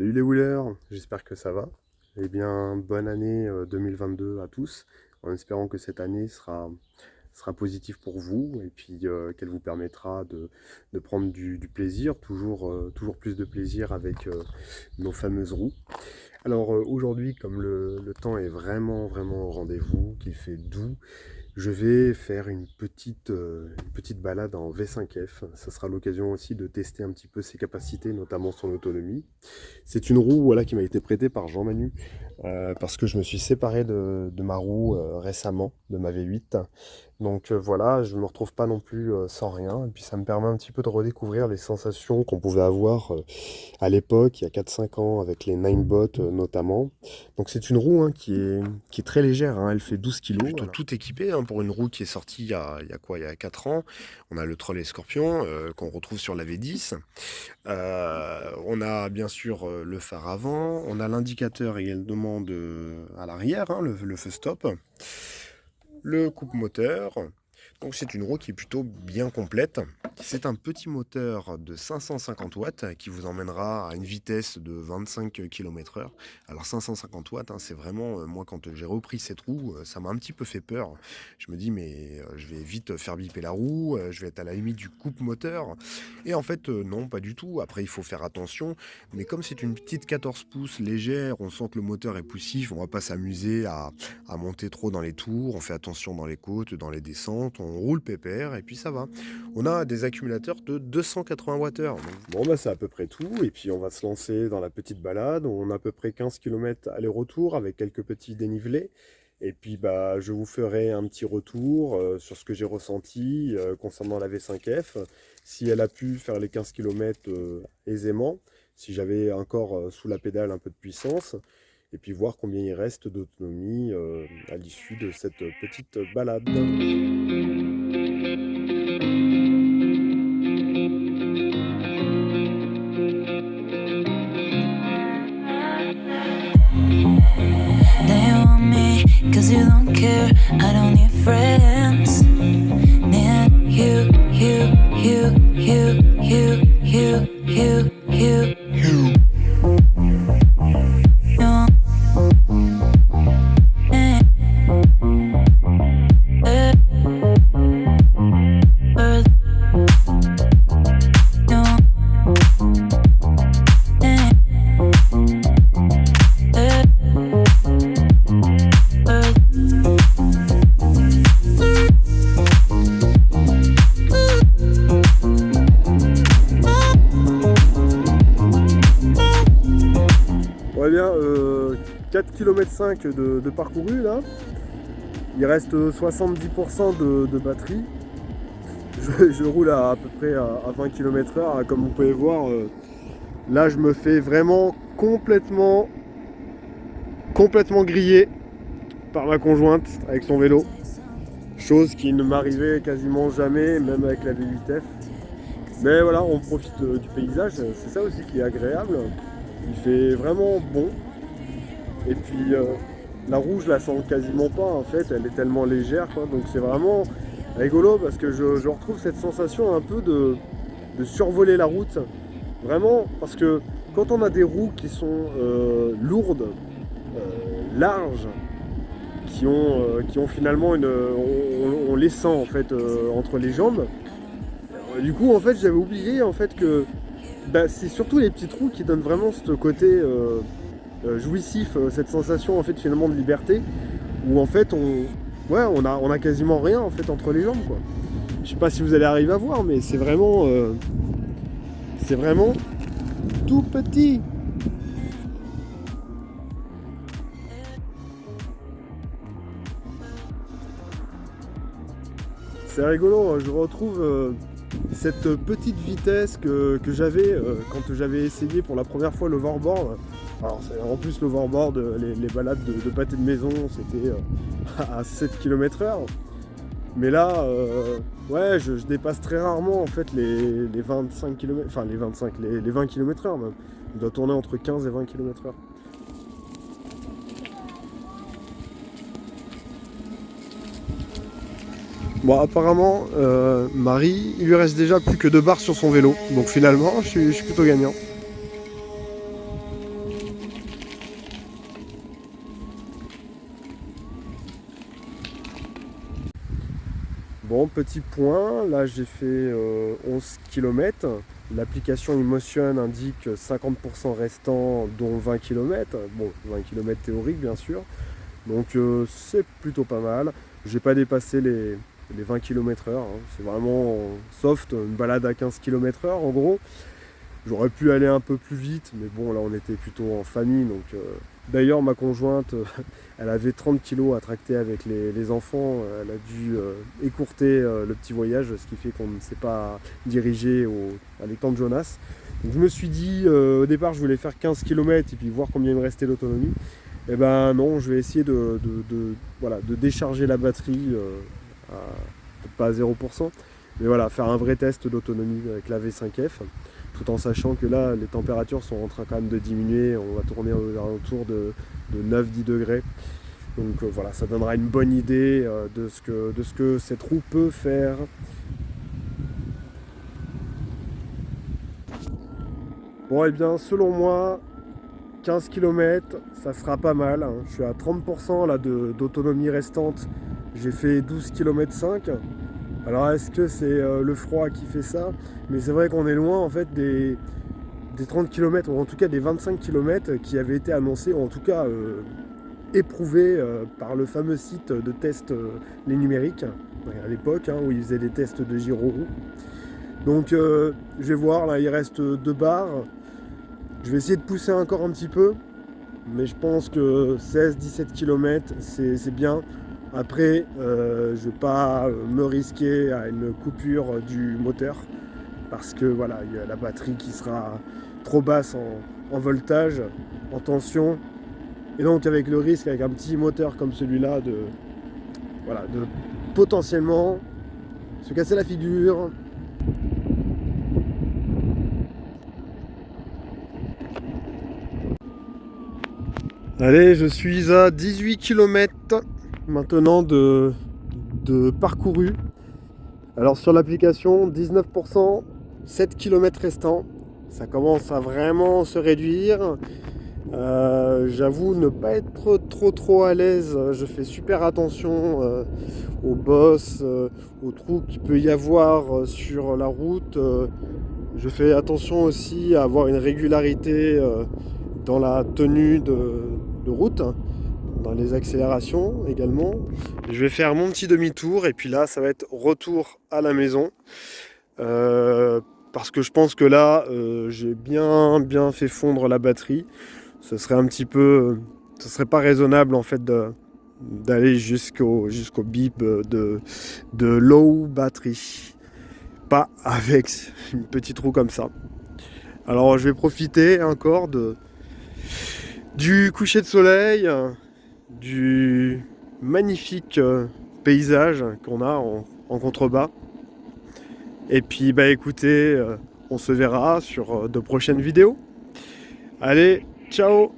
Salut les wheelers, j'espère que ça va. Eh bien, bonne année 2022 à tous, en espérant que cette année sera positive pour vous et puis qu'elle vous permettra de prendre du plaisir, toujours plus de plaisir avec nos fameuses roues. Alors aujourd'hui, comme le temps est vraiment au rendez-vous, qu'il fait doux, je vais faire une petite balade en V5F. Ça sera l'occasion aussi de tester un petit peu ses capacités, notamment son autonomie. C'est une roue voilà, qui m'a été prêtée par Jean-Manu parce que je me suis séparé de ma roue récemment, de ma V8. Donc voilà, je ne me retrouve pas non plus sans rien. Et puis ça me permet un petit peu de redécouvrir les sensations qu'on pouvait avoir à l'époque, il y a 4-5 ans, avec les Ninebot notamment. Donc c'est une roue hein, qui est très légère, hein, elle fait 12 kilos. Plutôt voilà. Tout équipé hein, pour une roue qui est sortie il y a quoi, il y a 4 ans. On a le Trolley Scorpion qu'on retrouve sur la V10. On a bien sûr le phare avant, on a l'indicateur également à l'arrière, hein, le feu stop, le coupe-moteur. Donc c'est une roue qui est plutôt bien complète. C'est un petit moteur de 550 watts qui vous emmènera à une vitesse de 25 km/h. Alors 550 watts, hein, c'est vraiment, moi quand j'ai repris cette roue, ça m'a un petit peu fait peur. Je me dis mais je vais vite faire biper la roue, je vais être à la limite du coupe-moteur. Et en fait non, pas du tout. Après il faut faire attention. Mais comme c'est une petite 14 pouces légère, on sent que le moteur est poussif, on va pas s'amuser à monter trop dans les tours. On fait attention dans les côtes, dans les descentes, on roule pépère et puis ça va. On a des accumulateurs de 280 Wh. Donc, bon bah c'est à peu près tout et puis on va se lancer dans la petite balade. On a à peu près 15 km aller-retour avec quelques petits dénivelés. Et puis bah je vous ferai un petit retour sur ce que j'ai ressenti concernant la V5F, si elle a pu faire les 15 km aisément, si j'avais encore sous la pédale un peu de puissance, et puis voir combien il reste d'autonomie à l'issue de cette petite balade. They want me, cause you don't care. I don't need friends. Need you. Ouais bien, 4,5 km de parcouru là. Il reste 70% de batterie. Je roule à peu près à 20 km/h. Comme vous pouvez voir, là je me fais vraiment complètement grillé par ma conjointe avec son vélo. Chose qui ne m'arrivait quasiment jamais, même avec la V8F. Mais voilà, on profite du paysage, c'est ça aussi qui est agréable. Il fait vraiment bon. Et puis la roue, je la sens quasiment pas en fait, elle est tellement légère quoi. Donc c'est vraiment rigolo parce que je retrouve cette sensation un peu de survoler la route. Vraiment, parce que quand on a des roues qui sont lourdes, larges, qui ont finalement on les sent en fait entre les jambes. Du coup en fait j'avais oublié en fait que bah, c'est surtout les petites roues qui donnent vraiment ce côté jouissif, cette sensation en fait finalement de liberté, où en fait on a quasiment rien en fait entre les jambes quoi. Je sais pas si vous allez arriver à voir, mais c'est vraiment tout petit. C'est rigolo, je retrouve cette petite vitesse que j'avais quand j'avais essayé pour la première fois l'overboard. Alors en plus l'overboard, les balades de pâté de maison, c'était à 7 km/h. Mais là, ouais, je dépasse très rarement en fait les 25 km, enfin les 20 km/h même. Je dois tourner entre 15 et 20 km/h. Bon, apparemment, Marie, il lui reste déjà plus que 2 barres sur son vélo. Donc finalement, je suis plutôt gagnant. Bon, petit point, là j'ai fait 11 km. L'application Emotion indique 50% restant, dont 20 km. Bon, 20 km théorique bien sûr. Donc c'est plutôt pas mal. J'ai pas dépassé les 20 km/h. Hein. C'est vraiment soft, une balade à 15 km/h en gros. J'aurais pu aller un peu plus vite, mais bon, là on était plutôt en famille. Donc, d'ailleurs, ma conjointe, elle avait 30 kilos à tracter avec les enfants. Elle a dû écourter le petit voyage, ce qui fait qu'on ne s'est pas dirigé à l'étang de Jonas. Donc, je me suis dit, au départ, je voulais faire 15 km et puis voir combien il me restait d'autonomie. Et ben non, je vais essayer voilà, de décharger la batterie, peut-être pas à 0%, mais voilà, faire un vrai test d'autonomie avec la V5F, tout en sachant que là, les températures sont en train quand même de diminuer, on va tourner autour de 9-10 degrés. Donc voilà, ça donnera une bonne idée de ce que cette roue peut faire. Bon, et bien, selon moi, 15 km, ça sera pas mal. Hein. Je suis à 30% là, d'autonomie restante. J'ai fait 12 km 5. Alors est-ce que c'est le froid qui fait ça? Mais c'est vrai qu'on est loin en fait des 30 km, ou en tout cas des 25 km qui avaient été annoncés, ou en tout cas éprouvés par le fameux site de test Les Numériques, à l'époque, hein, où ils faisaient des tests de giro-roue. Donc je vais voir, là il reste 2 barres. Je vais essayer de pousser encore un petit peu, mais je pense que 16-17 km c'est bien. Après, je ne vais pas me risquer à une coupure du moteur parce que voilà, il y a la batterie qui sera trop basse en voltage, en tension. Et donc avec le risque, avec un petit moteur comme celui-là, voilà, de potentiellement se casser la figure. Allez, je suis à 18 km maintenant de parcouru. Alors sur l'application, 19%, 7 km restants. Ça commence à vraiment se réduire. J'avoue ne pas être trop à l'aise. Je fais super attention aux bosses, aux trous qu'il peut y avoir sur la route. Je fais attention aussi à avoir une régularité dans la tenue de route, hein, dans les accélérations également. Je vais faire mon petit demi-tour et puis là ça va être retour à la maison. Parce que je pense que là j'ai bien fait fondre la batterie. Ce serait un petit peu, ce serait pas raisonnable en fait d'aller jusqu'au bip de low battery, pas avec une petite roue comme ça. Alors je vais profiter encore du coucher de soleil, du magnifique paysage qu'on a en contrebas. Et puis bah écoutez, on se verra sur de prochaines vidéos. Allez, ciao!